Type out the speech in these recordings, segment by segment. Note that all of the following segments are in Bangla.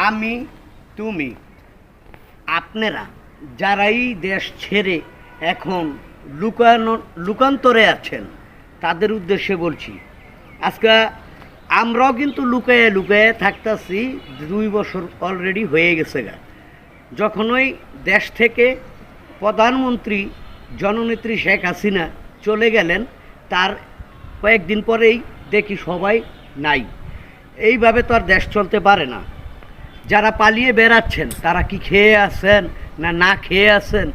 আমি, তুমি, আপনারা যারাই দেশ ছেড়ে এখন লুকান্তরে আছেন তাদের উদ্দেশ্যে বলছি, আজকে আমরাও কিন্তু লুকায়ে লুকায়ে থাকতেছি। 2 বছর অলরেডি হয়ে গেছে গা। যখনই দেশ থেকে প্রধানমন্ত্রী জননেত্রী শেখ হাসিনা চলে গেলেন, তার কয়েকদিন পরেই দেখি সবাই নাই। এইভাবে তো আর দেশ চলতে পারে না। যারা পালিয়ে বেড়াচ্ছেন তারা কি খেয়ে আছেন না না খেয়ে আছেন,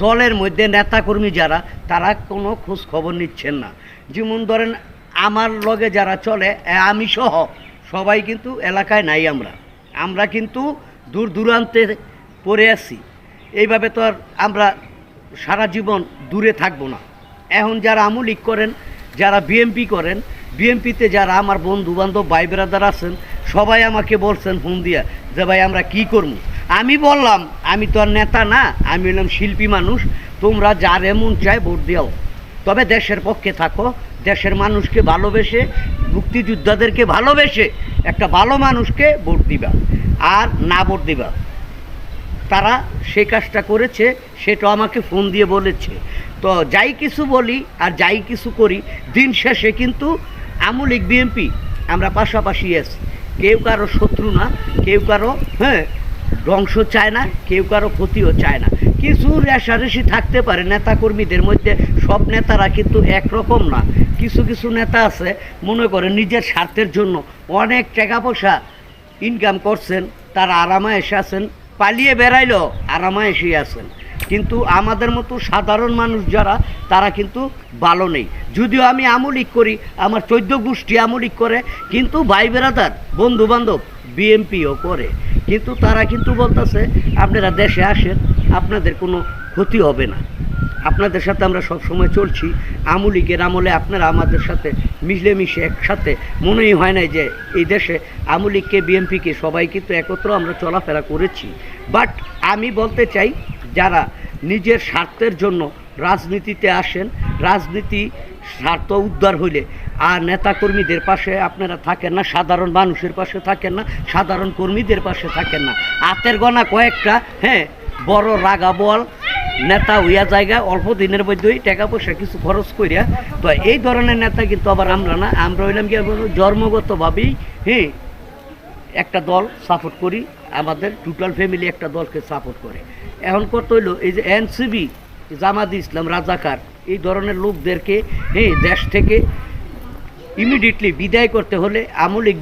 দলের মধ্যে নেতাকর্মী যারা, তারা কোনো খোঁজ খবর নিচ্ছেন না। যেমন ধরেন আমার লগে যারা চলে, আমি সহ সবাই কিন্তু এলাকায় নাই। আমরা কিন্তু দূর দূরান্তে পড়ে আছি। এইভাবে তো আর আমরা সারা জীবন দূরে থাকবো না। এখন যারা আওয়ামী লীগ করেন, যারা বিএনপি করেন, বিএনপিতে যারা আমার বন্ধু বান্ধব ভাই ব্রাদার আছেন, সবাই আমাকে বলছেন ফোন দিয়া যে ভাই আমরা কি করবো। আমি বললাম আমি তো আর নেতা না, আমি হলাম শিল্পী মানুষ। তোমরা যার এমন চায় ভোট দিও, তবে দেশের পক্ষে থাকো। দেশের মানুষকে ভালোবেসে, মুক্তিযোদ্ধাদেরকে ভালোবেসে একটা ভালো মানুষকে ভোট দিবা, আর না ভোট দিবা। তারা সেই কাজটা করেছে, সেটা আমাকে ফোন দিয়ে বলেছে। তো যাই কিছু বলি আর যাই কিছু করি, দিন শেষে কিন্তু আওয়ামী লীগ বিএনপি আমরা পাশাপাশি আছি। কেউ কারো শত্রু না, কেউ কারো ধ্বংস চায় না, কেউ কারো ক্ষতিও চায় না। কিছু রেষারেষি থাকতে পারে নেতাকর্মীদের মধ্যে, সব নেতারা কিন্তু একরকম না। কিছু কিছু নেতা আছে মনে করে নিজের স্বার্থের জন্য অনেক টাকা পয়সা ইনকাম করছেন, তারা আরামে এসে আছেন, পালিয়ে বেড়াইলো আরামে এসে আছেন। কিন্তু আমাদের মতো সাধারণ মানুষ যারা, তারা কিন্তু ভালো নেই। যদিও আমি আওয়ামী লীগ করি, আমার 14 গোষ্ঠী আওয়ামী লীগ করে, কিন্তু ভাই বেড়াদার বন্ধু বান্ধব বিএনপিও করে। কিন্তু তারা কিন্তু বলতেছে আপনারা দেশে আসেন, আপনাদের কোনো ক্ষতি হবে না, আপনাদের সাথে আমরা সব সময় চলছি। আওয়ামী লীগের আমলে আপনারা আমাদের সাথে মিলেমিশে একসাথে, মনেই হয় নাই যে এই দেশে আওয়ামী লীগকে বিএনপিকে সবাই কিন্তু একত্র আমরা চলাফেরা করেছি। বাট আমি বলতে চাই, যারা নিজের স্বার্থের জন্য রাজনীতিতে আসেন, রাজনীতি স্বার্থ উদ্ধার হইলে আর নেতাকর্মীদের পাশে আপনারা থাকেন না, সাধারণ মানুষের পাশে থাকেন না, সাধারণ কর্মীদের পাশে থাকেন না। হাতের গোনা কয়েকটা বড় রাগা বল নেতা হইয়া জায়গা অল্প দিনের মধ্যেই টাকা পয়সা কিছু খরচ করিয়া। তো এই ধরনের নেতা কিন্তু আবার আমরা না। আমরা হইলাম কি জন্মগতভাবেই একটা দল সাপোর্ট করি, আমাদের টোটাল ফ্যামিলি একটা দলকে সাপোর্ট করে। এখন কত হইলো এই যে এনসিবি, জামাত ইসলাম, রাজাকার, এই ধরনের লোকদেরকে দেশ থেকে ইমিডিয়েটলি বিদায় করতে হলে আওয়ামী লীগ